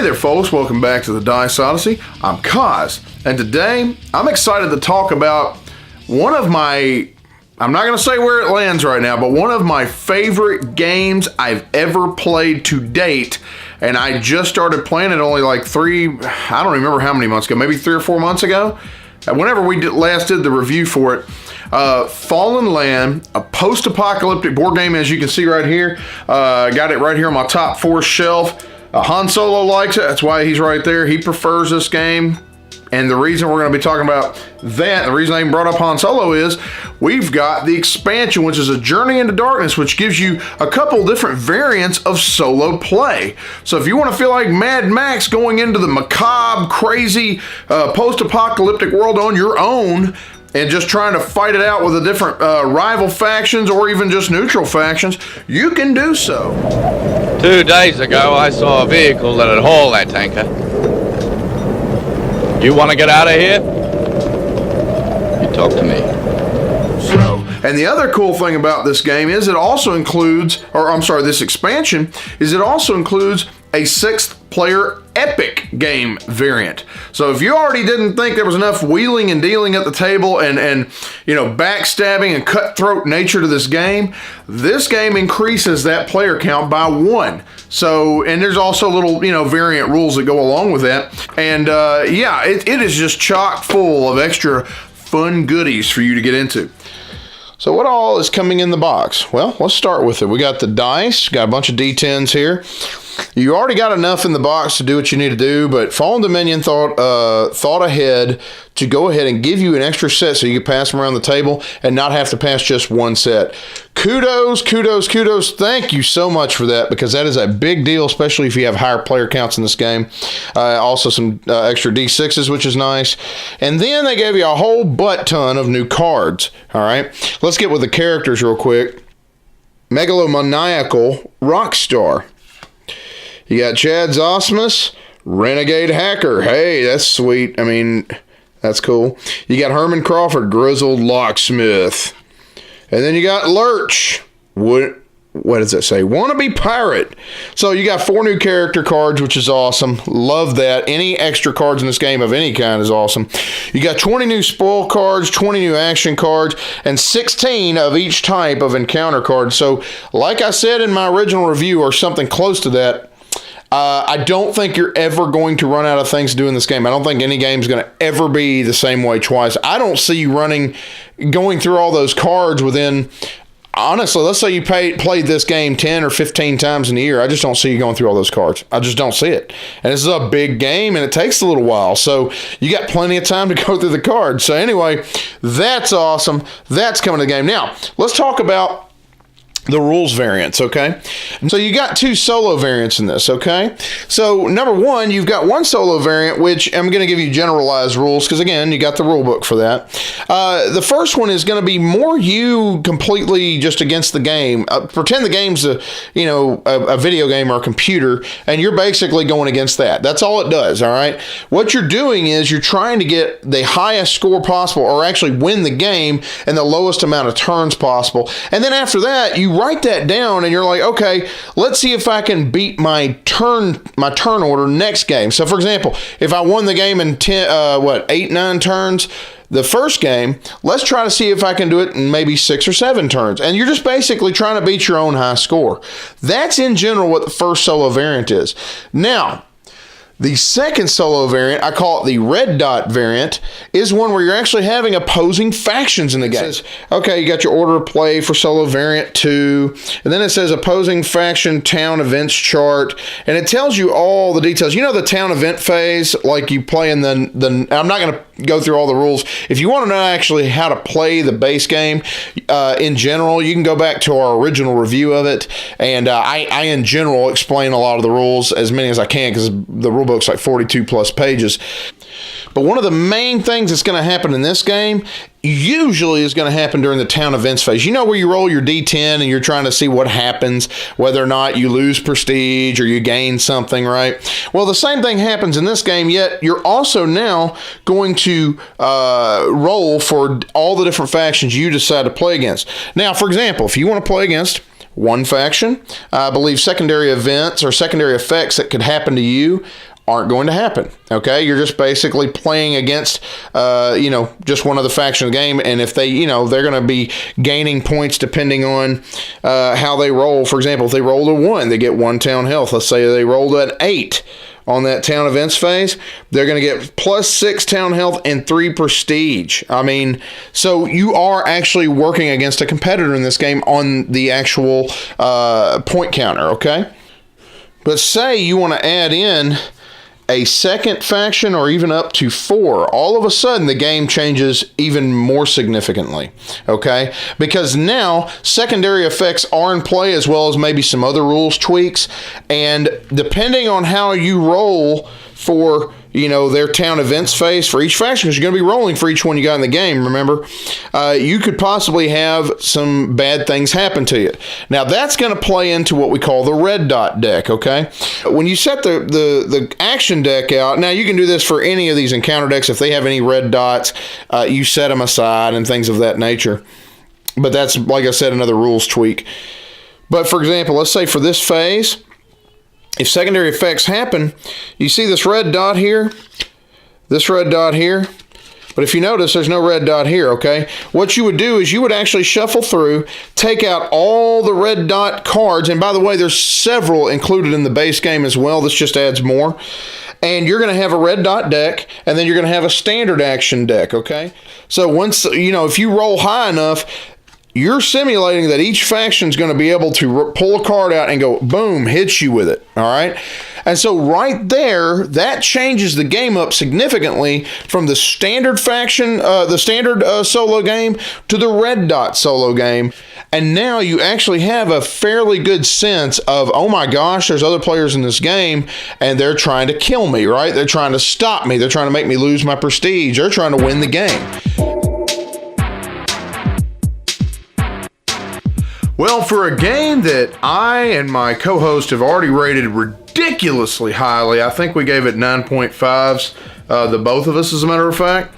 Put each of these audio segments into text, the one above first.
there, folks. Welcome back to the Dice Odyssey. I'm Kaz, and today I'm excited to talk about one of my, I'm not going to say where it lands right now, but one of my favorite games I've ever played to date. And I just started playing it only like I don't remember how many months ago, maybe 3 or 4 months ago. Whenever we last did the review for it. Fallen Land, a post-apocalyptic board game, as you can see right here. Got it right here on my top 4 shelf. Han Solo likes it. That's why he's right there. He prefers this game. And the reason we're going to be talking about that, the reason I even brought up Han Solo is we've got the expansion, which is a Journey into Darkness, which gives you a couple different variants of solo play. So if you want to feel like Mad Max going into the macabre, crazy, post-apocalyptic world on your own, and just trying to fight it out with the different rival factions or even just neutral factions, you can do so. 2 days ago, I saw a vehicle that'd haul that tanker. You want to get out of here? You talk to me. And the other cool thing about this game is it also includes, this expansion, is it also includes a 6th player epic game variant. So if you already didn't think there was enough wheeling and dealing at the table and backstabbing and cutthroat nature to this game increases that player count by 1. So, and there's also little, variant rules that go along with that. And it is just chock full of extra fun goodies for you to get into. So what all is coming in the box? Well, let's start with it. We got the dice, got a bunch of D10s here. You already got enough in the box to do what you need to do, but Fallen Dominion thought ahead to go ahead and give you an extra set so you can pass them around the table and not have to pass just one set. Kudos. Thank you so much for that, because that is a big deal, especially if you have higher player counts in this game. Also some extra D6s, which is nice. And then they gave you a whole butt ton of new cards. All right, let's get with the characters real quick. Megalomaniacal Rockstar. You got Chad Zosmus, Renegade Hacker. Hey, that's sweet. I mean, that's cool. You got Herman Crawford, Grizzled Locksmith. And then you got Lurch. What does that say? Wannabe Pirate. So you got 4 new character cards, which is awesome. Love that. Any extra cards in this game of any kind is awesome. You got 20 new spoil cards, 20 new action cards, and 16 of each type of encounter cards. So like I said in my original review, or something close to that, I don't think you're ever going to run out of things to do in this game. I don't think any game is going to ever be the same way twice. I don't see you going through all those cards within, honestly, let's say you played this game 10 or 15 times in a year. I just don't see you going through all those cards. I just don't see it. And this is a big game, and it takes a little while. So you got plenty of time to go through the cards. So anyway, that's awesome. That's coming to the game. Now, let's talk about the rules variants, okay? So you got 2 solo variants in this, okay? So number 1, you've got 1 solo variant, which I'm going to give you generalized rules, because again, you got the rule book for that. The first one is going to be more you completely just against the game. Pretend the game's a video game or a computer, and you're basically going against that. That's all it does, all right? What you're doing is you're trying to get the highest score possible, or actually win the game in the lowest amount of turns possible. And then after that, you write that down and you're like, okay, let's see if I can beat my turn order next game. So for example, if I won the game in 8, 9 turns, the first game, let's try to see if I can do it in maybe 6 or 7 turns. And you're just basically trying to beat your own high score. That's in general what the first solo variant is. Now, the second solo variant, I call it the red dot variant, is one where you're actually having opposing factions in the game. It says, okay, you got your order of play for solo variant 2, and then it says opposing faction town events chart, and it tells you all the details. You know the town event phase, like you play in the I'm not going to go through all the rules. If you want to know actually how to play the base game in general, you can go back to our original review of it, and I in general explain a lot of the rules, as many as I can, because the rule book's like 42 plus pages. But one of the main things that's going to happen in this game usually is going to happen during the town events phase. You know, where you roll your D10 and you're trying to see what happens, whether or not you lose prestige or you gain something, right? Well, the same thing happens in this game, yet you're also now going to roll for all the different factions you decide to play against. Now, for example, if you want to play against one faction, I believe secondary events or secondary effects that could happen to you aren't going to happen. Okay, you're just basically playing against, just one of the faction of the game, and if they, they're going to be gaining points depending on how they roll. For example, if they rolled a 1, they get 1 town health. Let's say they rolled an 8 on that town events phase, they're going to get plus 6 town health and 3 prestige. I mean, so you are actually working against a competitor in this game on the actual point counter. Okay, but say you want to add in a second faction or even up to 4, all of a sudden the game changes even more significantly, okay? Because now secondary effects are in play as well as maybe some other rules tweaks, and depending on how you roll for their town events phase for each faction, because you're going to be rolling for each one you got in the game, remember, you could possibly have some bad things happen to you. Now, that's going to play into what we call the red dot deck, okay? When you set the action deck out, now you can do this for any of these encounter decks. If they have any red dots, you set them aside and things of that nature. But that's, like I said, another rules tweak. But for example, let's say for this phase, if secondary effects happen, you see this red dot here, but if you notice, there's no red dot here, okay? What you would do is you would actually shuffle through, take out all the red dot cards, and by the way, there's several included in the base game as well. This just adds more. And you're going to have a red dot deck, and then you're going to have a standard action deck, okay? So once, if you roll high enough, you're simulating that each faction is going to be able to pull a card out and go, boom, hit you with it, all right? And so right there, that changes the game up significantly from the standard faction, the standard solo game to the red dot solo game. And now you actually have a fairly good sense of, oh my gosh, there's other players in this game, and they're trying to kill me, right? They're trying to stop me. They're trying to make me lose my prestige. They're trying to win the game. Well, for a game that I and my co-host have already rated ridiculously highly, I think we gave it 9.5s, the both of us, as a matter of fact.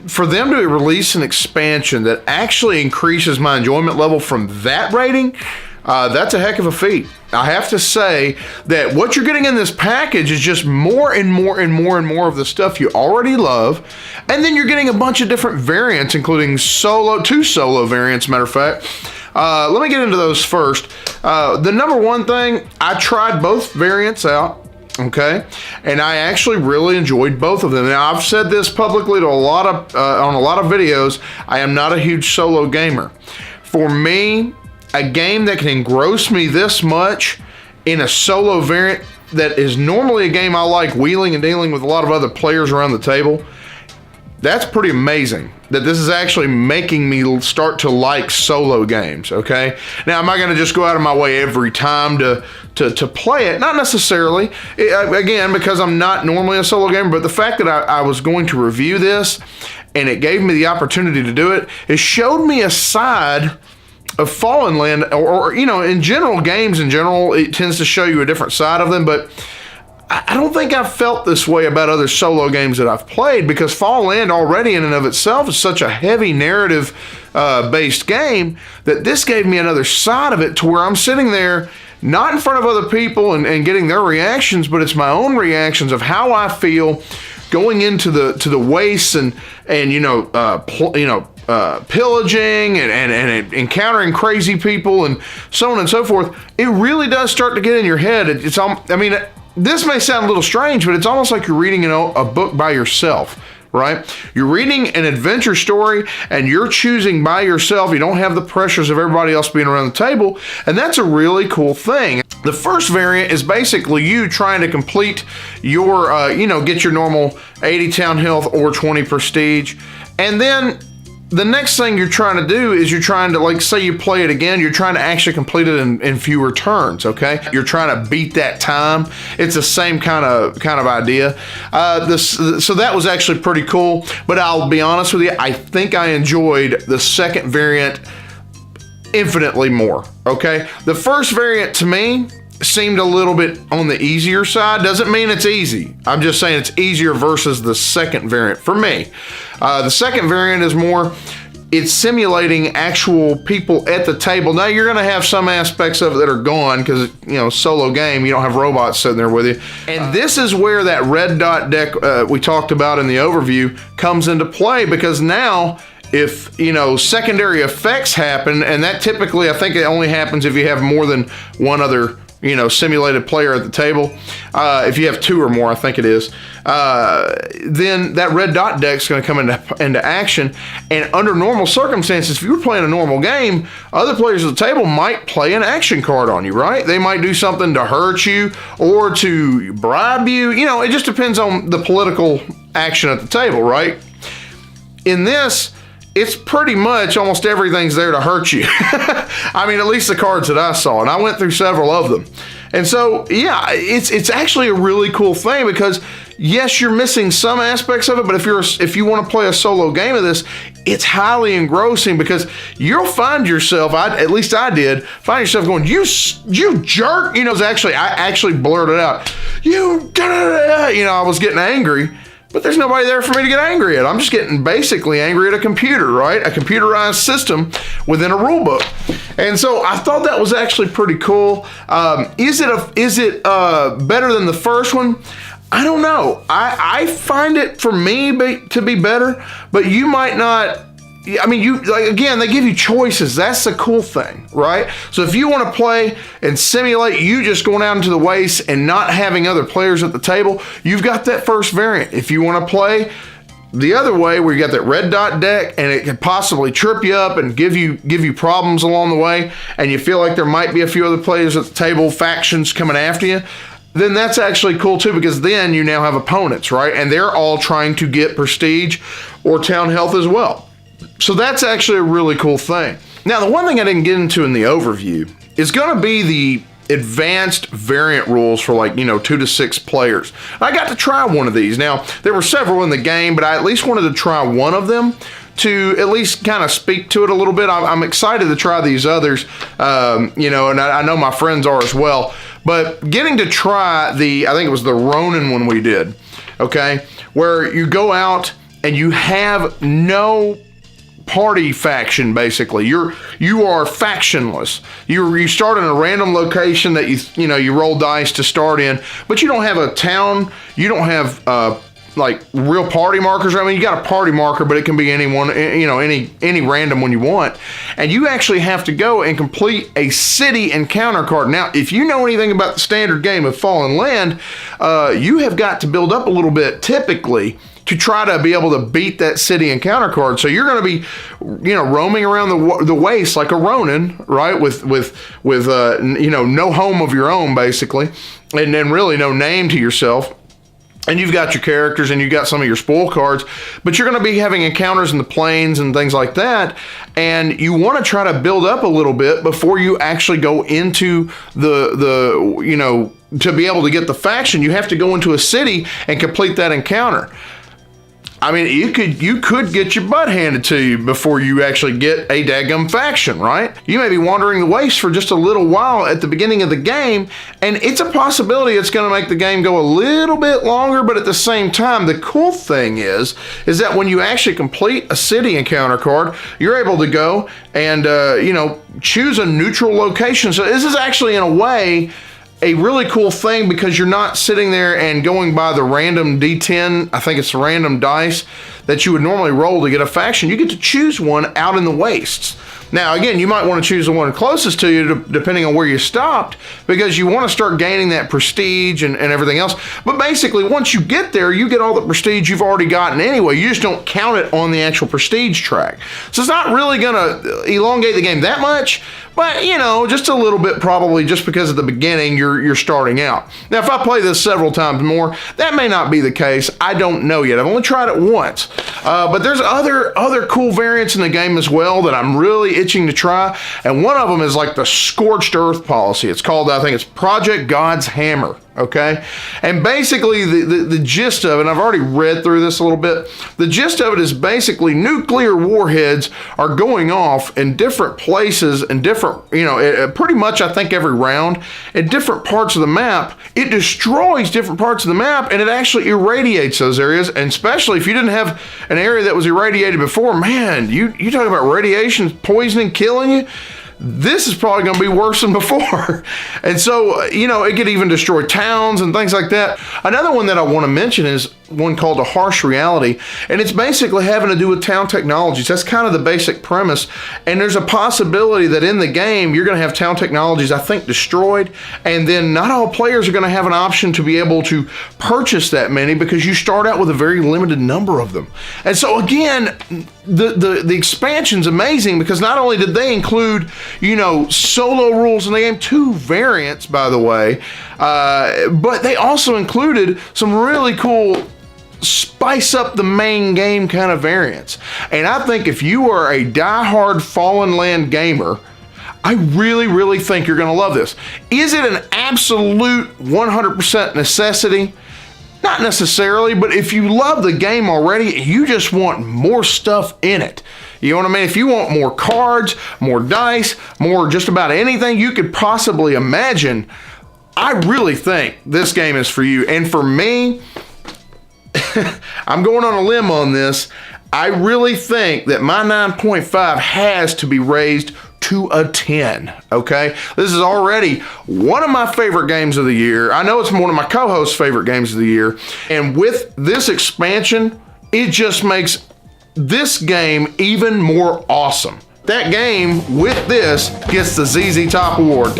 For them to release an expansion that actually increases my enjoyment level from that rating, that's a heck of a feat. I have to say that what you're getting in this package is just more and more and more and more of the stuff you already love. And then you're getting a bunch of different variants, including two solo variants, matter of fact. Let me get into those first. The number one thing, I tried both variants out. Okay, and I actually really enjoyed both of them. Now, I've said this publicly to on a lot of videos. I am not a huge solo gamer. For me, a game that can engross me this much in a solo variant that is normally a game I like wheeling and dealing with a lot of other players around the table, that's pretty amazing that this is actually making me start to like solo games, okay? Now, am I going to just go out of my way every time to play it? Not necessarily. Again, because I'm not normally a solo gamer, but the fact that I was going to review this and it gave me the opportunity to do it, it showed me a side of Fallen Land, or in general, games in general, it tends to show you a different side of them, but I don't think I've felt this way about other solo games that I've played, because Fallen Land already in and of itself is such a heavy narrative based game that this gave me another side of it to where I'm sitting there not in front of other people and getting their reactions, but it's my own reactions of how I feel going into the wastes and pillaging and encountering crazy people and so on and so forth. It really does start to get in your head. This may sound a little strange, but it's almost like you're reading a book by yourself, right? You're reading an adventure story and you're choosing by yourself. You don't have the pressures of everybody else being around the table, and that's a really cool thing. The first variant is basically you trying to complete your, get your normal 80 town health or 20 prestige, and then the next thing you're trying to do is you're trying to, like, say you play it again, you're trying to actually complete it in fewer turns, okay? You're trying to beat that time. It's the same kind of idea. So that was actually pretty cool, but I'll be honest with you, I think I enjoyed the second variant infinitely more, okay? The first variant to me seemed a little bit on the easier side. Doesn't mean it's easy. I'm just saying it's easier versus the second variant for me. The second variant is more it's simulating actual people at the table. Now you're going to have some aspects of it that are gone because, solo game, you don't have robots sitting there with you. And this is where that red dot deck we talked about in the overview comes into play, because now if, secondary effects happen, and that typically, I think it only happens if you have more than one other simulated player at the table. If you have two or more, I think it is, then that red dot deck is going to come into action. And under normal circumstances, if you were playing a normal game, other players at the table might play an action card on you, right? They might do something to hurt you or to bribe you. It just depends on the political action at the table, right? In this, it's pretty much almost everything's there to hurt you. I mean, at least the cards that I saw, and I went through several of them. And so, yeah, it's actually a really cool thing, because yes, you're missing some aspects of it, but if you want to play a solo game of this, it's highly engrossing, because you'll find yourself, at least I did, find yourself going, you jerk. I actually blurted out, I was getting angry. But there's nobody there for me to get angry at. I'm just getting basically angry at a computer, right? A computerized system within a rule book. And so I thought that was actually pretty cool. Is it better than the first one? I don't know. I find it, for me, to be better, but you might not. I mean, again, they give you choices. That's the cool thing, right? So if you want to play and simulate you just going out into the waste and not having other players at the table, you've got that first variant. If you want to play the other way, where you got that red dot deck and it could possibly trip you up and give you problems along the way, and you feel like there might be a few other players at the table, factions coming after you, then that's actually cool too, because then you now have opponents, right? And they're all trying to get prestige or town health as well. So that's actually a really cool thing. Now, the one thing I didn't get into in the overview is going to be the advanced variant rules for 2 to 6 players. I got to try one of these. Now, there were several in the game, but I at least wanted to try one of them to at least kind of speak to it a little bit. I'm excited to try these others, and I know my friends are as well. But getting to try I think it was the Ronin one we did, okay, where you go out and you have no party faction. Basically, you are factionless. You start in a random location that you roll dice to start in, but you don't have a town. You don't have real party markers. I mean, you got a party marker, but it can be anyone, any random one you want. And you actually have to go and complete a city encounter card. Now, if you know anything about the standard game of Fallen Land, you have got to build up a little bit typically to try to be able to beat that city encounter card. So you're going to be, roaming around the waste like a Ronin, right? With no home of your own, basically, and then really no name to yourself. And you've got your characters and you've got some of your spoil cards, but you're going to be having encounters in the plains and things like that. And you want to try to build up a little bit before you actually go into to be able to get the faction. You have to go into a city and complete that encounter. I mean, you could get your butt handed to you before you actually get a daggum faction, right? You may be wandering the waste for just a little while at the beginning of the game, and it's a possibility it's going to make the game go a little bit longer, but at the same time, the cool thing is that when you actually complete a city encounter card, you're able to go and, choose a neutral location. So this is actually, in a way, a really cool thing, because you're not sitting there and going by the random D10, I think it's the random dice that you would normally roll to get a faction. You get to choose one out in the wastes. Now, again, you might want to choose the one closest to you depending on where you stopped, because you want to start gaining that prestige and everything else. But basically, once you get there, you get all the prestige you've already gotten anyway. You just don't count it on the actual prestige track. So it's not really going to elongate the game that much, but, just a little bit, probably, just because at the beginning you're starting out. Now, if I play this several times more, that may not be the case. I don't know yet. I've only tried it once. But there's other cool variants in the game as well that I'm really itching to try. And one of them is like the Scorched Earth policy. It's called, I think it's Project God's Hammer. okay? And basically the gist of it, and I've already read through this a little bit, the gist of it is basically nuclear warheads are going off in different places and different, pretty much I think every round, in different parts of the map. It destroys different parts of the map, and it actually irradiates those areas, and especially if you didn't have an area that was irradiated before, man, you talk about radiation poisoning, killing you. This is probably going to be worse than before. And so, it could even destroy towns and things like that. Another one that I want to mention is one called A Harsh Reality. And it's basically having to do with town technologies. That's kind of the basic premise. And there's a possibility that in the game, you're going to have town technologies, I think, destroyed. And then not all players are going to have an option to be able to purchase that many because you start out with a very limited number of them. And so again, the expansion's amazing because not only did they include solo rules in the game, 2 variants, by the way, but they also included some really cool spice up the main game kind of variants. And I think if you are a diehard Fallen Land gamer, I really, really think you're going to love this. Is it an absolute 100% necessity? Not necessarily, but if you love the game already, you just want more stuff in it. You know what I mean? If you want more cards, more dice, more just about anything you could possibly imagine, I really think this game is for you. And for me, I'm going on a limb on this. I really think that my 9.5 has to be raised to a 10, okay? This is already one of my favorite games of the year. I know it's one of my co-hosts' favorite games of the year. And with this expansion, it just makes this game even more awesome. That game with this gets the ZZ Top Award.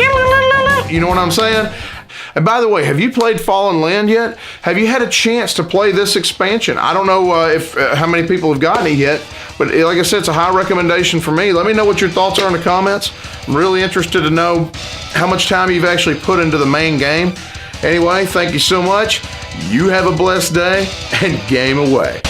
You know what I'm saying? And by the way, have you played Fallen Land yet? Have you had a chance to play this expansion? I don't know if how many people have gotten it yet, but like I said, it's a high recommendation for me. Let me know what your thoughts are in the comments. I'm really interested to know how much time you've actually put into the main game. Anyway, thank you so much. You have a blessed day, and game away.